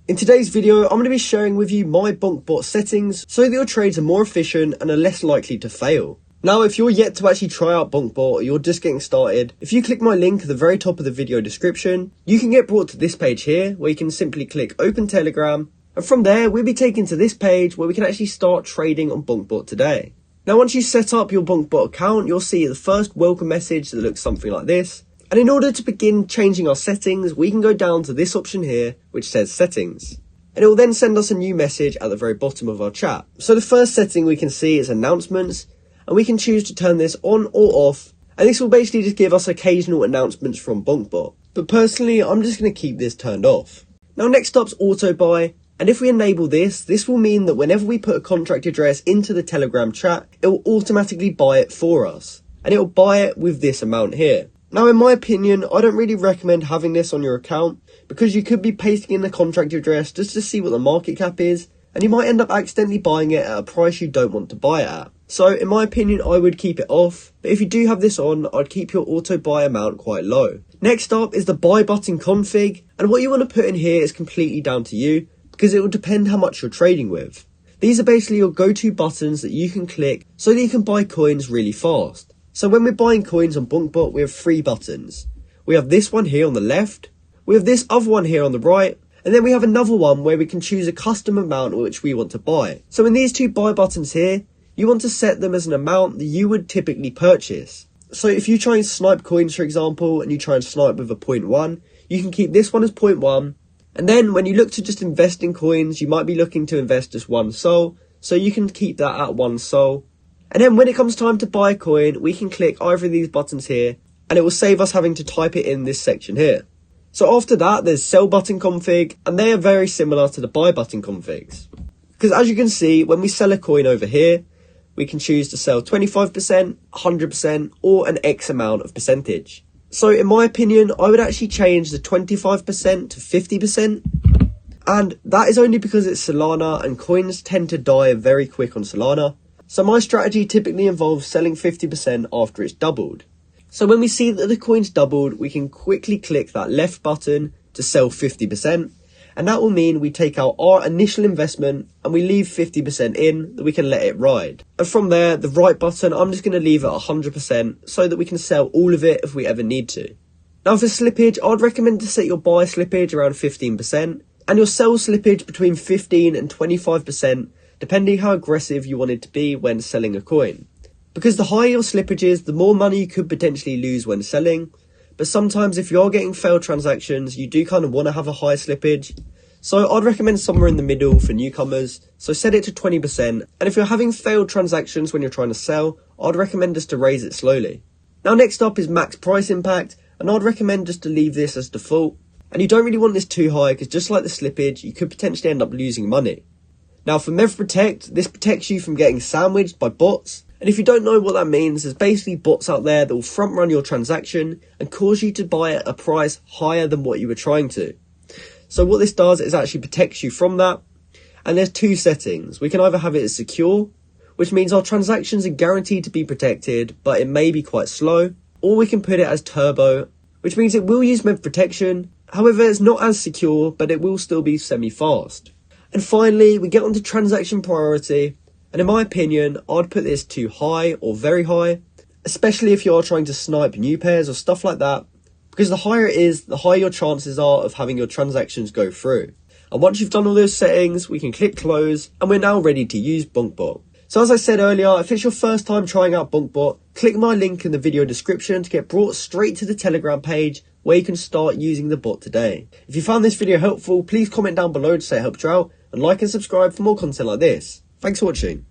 In today's video, I'm going to be sharing with you my Bonk bot settings so that your trades are more efficient and are less likely to fail. Now, if you're yet to actually try out Bonk bot or you're just getting started, if you click my link at the very top of the video description, you can get brought to this page here where you can simply click Open Telegram, and from there we'll be taken to this page where we can actually start trading on Bonk bot today. Now, once you set up your Bonk bot account, you'll see the first welcome message that looks something like this. And in order to begin changing our settings, we can go down to this option here, which says settings. And it will then send us a new message at the very bottom of our chat. So the first setting we can see is announcements, and we can choose to turn this on or off. And this will basically just give us occasional announcements from Bonk bot. But personally, I'm just going to keep this turned off. Now next up's auto buy. And if we enable this, this will mean that whenever we put a contract address into the Telegram chat, it will automatically buy it for us. And it will buy it with this amount here. Now, in my opinion, I don't really recommend having this on your account because you could be pasting in the contract address just to see what the market cap is, and you might end up accidentally buying it at a price you don't want to buy it at. So, in my opinion, I would keep it off, but if you do have this on, I'd keep your auto buy amount quite low. Next up is the buy button config, and what you want to put in here is completely down to you because it will depend how much you're trading with. These are basically your go-to buttons that you can click so that you can buy coins really fast. So when we're buying coins on Bonk bot, we have three buttons. We have this one here on the left, we have this other one here on the right, and then we have another one where we can choose a custom amount which we want to buy. So in these two buy buttons here, you want to set them as an amount that you would typically purchase. So if you try and snipe coins, for example, and you try and snipe with a 0.1, you can keep this one as 0.1. And then when you look to just invest in coins, you might be looking to invest just one sol, so you can keep that at one sol. And then when it comes time to buy a coin, we can click either of these buttons here, and it will save us having to type it in this section here. So after that, there's sell button config, and they are very similar to the buy button configs. Because as you can see, when we sell a coin over here, we can choose to sell 25%, 100%, or an X amount of percentage. So in my opinion, I would actually change the 25% to 50%. And that is only because it's Solana, and coins tend to die very quick on Solana. So my strategy typically involves selling 50% after it's doubled. So when we see that the coin's doubled, we can quickly click that left button to sell 50%. And that will mean we take out our initial investment and we leave 50% in that we can let it ride. And from there, the right button, I'm just going to leave it 100% so that we can sell all of it if we ever need to. Now for slippage, I'd recommend to set your buy slippage around 15% and your sell slippage between 15 and 25%. Depending how aggressive you want it to be when selling a coin. Because the higher your slippage is, the more money you could potentially lose when selling. But sometimes if you're getting failed transactions, you do kind of want to have a high slippage. So I'd recommend somewhere in the middle for newcomers. So set it to 20%. And if you're having failed transactions when you're trying to sell, I'd recommend just to raise it slowly. Now next up is max price impact. And I'd recommend just to leave this as default. And you don't really want this too high because just like the slippage, you could potentially end up losing money. Now for Mev Protect, this protects you from getting sandwiched by bots. And if you don't know what that means, there's basically bots out there that will front run your transaction and cause you to buy at a price higher than what you were trying to. So what this does is actually protects you from that. And there's two settings. We can either have it as secure, which means our transactions are guaranteed to be protected, but it may be quite slow. Or we can put it as turbo, which means it will use Mev Protection. However, it's not as secure, but it will still be semi-fast. And finally, we get onto transaction priority, and in my opinion, I'd put this to high or very high, especially if you are trying to snipe new pairs or stuff like that, because the higher it is, the higher your chances are of having your transactions go through. And once you've done all those settings, we can click close, and we're now ready to use Bonk bot. So as I said earlier, if it's your first time trying out Bonk bot, click my link in the video description to get brought straight to the Telegram page where you can start using the bot today. If you found this video helpful, please comment down below to say it helped you out, and like and subscribe for more content like this. Thanks for watching.